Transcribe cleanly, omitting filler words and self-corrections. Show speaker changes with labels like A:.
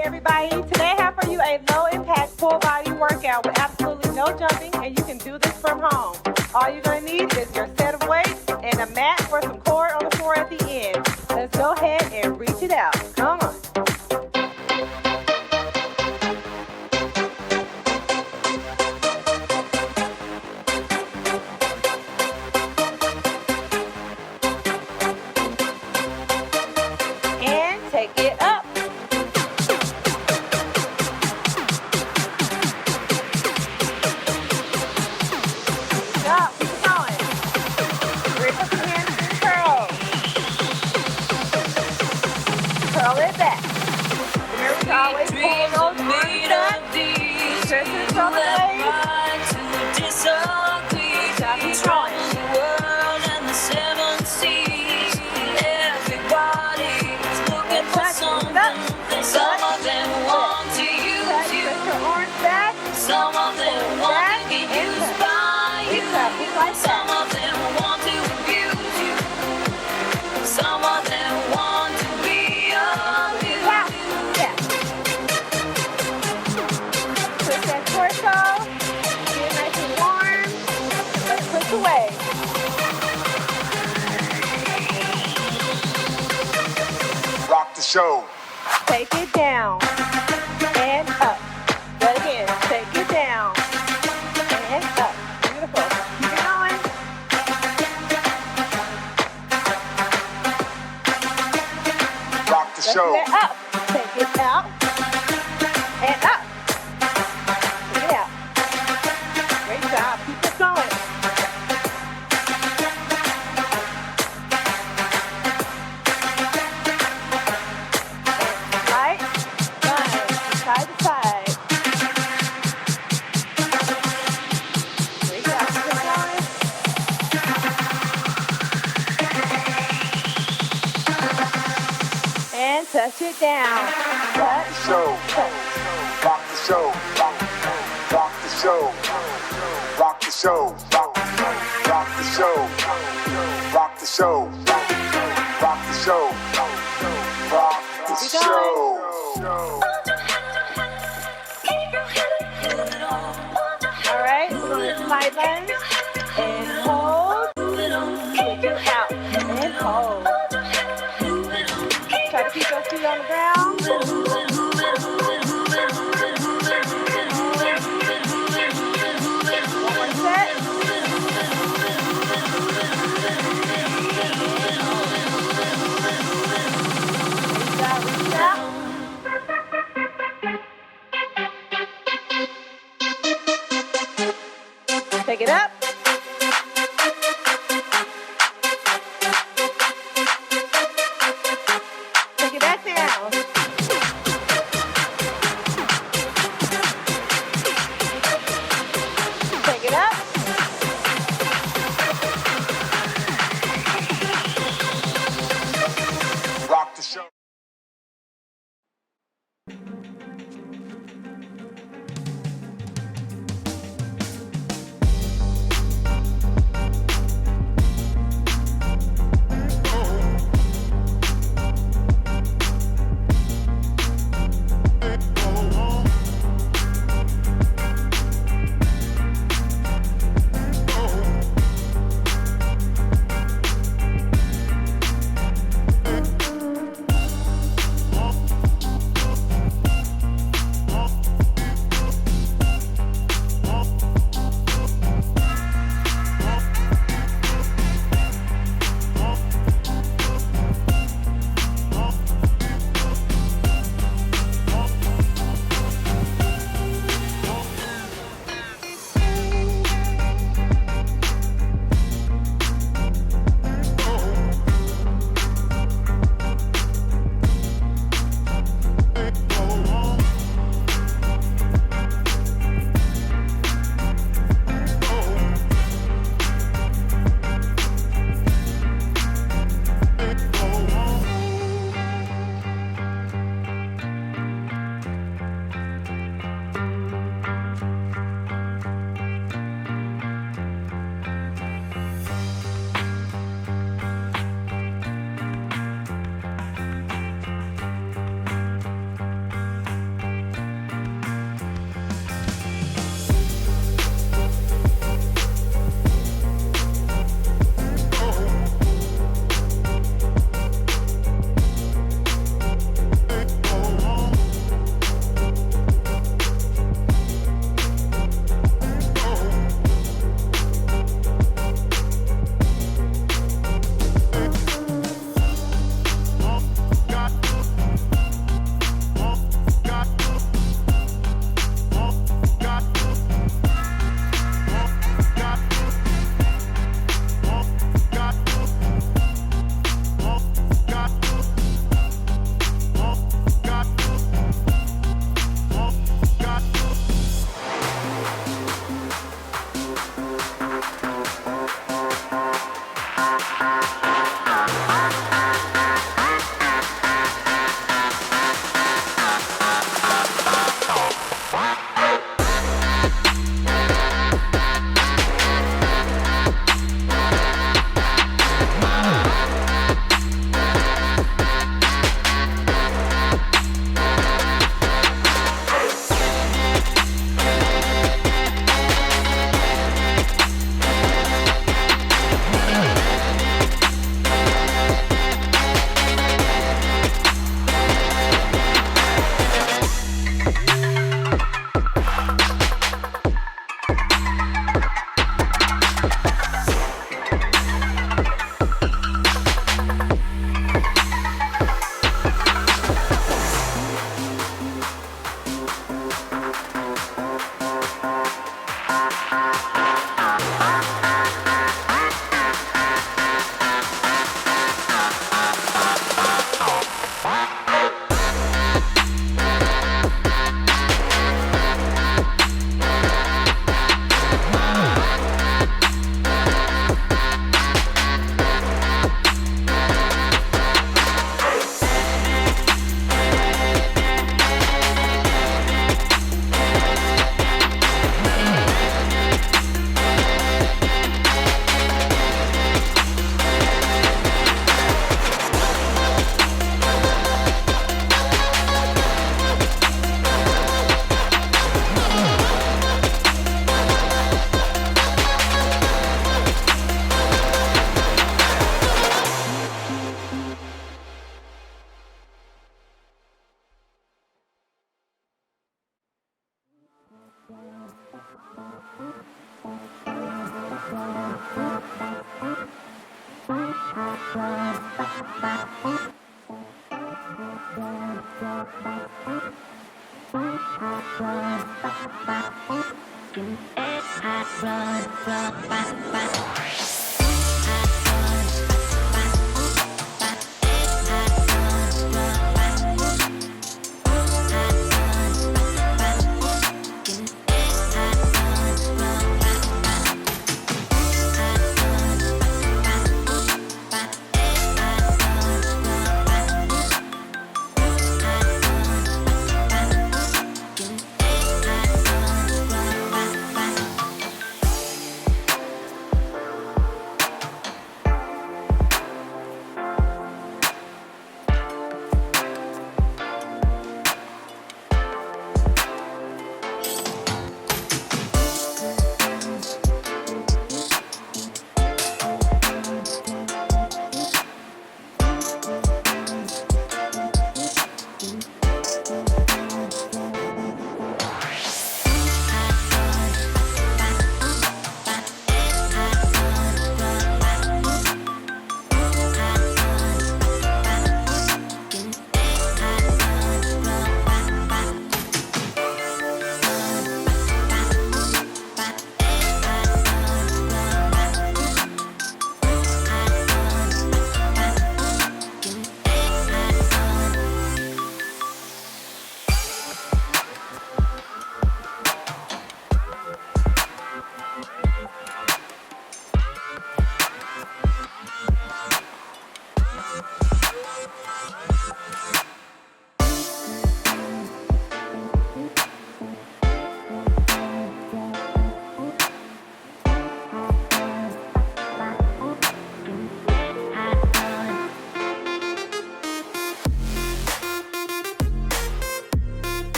A: everybody. Today I have for you a low-impact full body workout with absolutely no jumping, and you can do this from home. All you're going to need is your set of weights and a mat for some cord on the floor at the end. Let's go ahead and reach it out. Come on. And take it up. Up, keep it going. Raise up your hands and curl. Curl it back. Remember to always pull those arms back. Stretch it from the legs. Stop it going.
B: Some of them want to use you.
A: Your arms back.
B: Some of them want to get used by you. Some of them want to abuse you. Some of them want to be abused.
A: Wow. Yeah. Push that torso. Get nice and warm. Let's push away.
C: Rock the show.
A: Take it down and up. Do it again. Take it down and up. Beautiful. Keep it going.
C: Rock the
A: Let's
C: show.
A: do that up. Take it out and up. Take it out. Great job. Keep it going. Right, side to side. Great job. Keep it going. And touch it down. Touch,
C: Show.
A: touch.
C: Rock the show. Rock the show. Rock the show. Rock the show. Rock the show. Rock the show. Rock the
A: Keep it going.
C: show.
A: All right, we're going to slide lunge and hold. Kick it out and hold. Try to keep those feet on the ground. One more set. Reach out, reach out. Take it up. Take it back down. Take it up.
C: Rock the show.
D: run, run, run.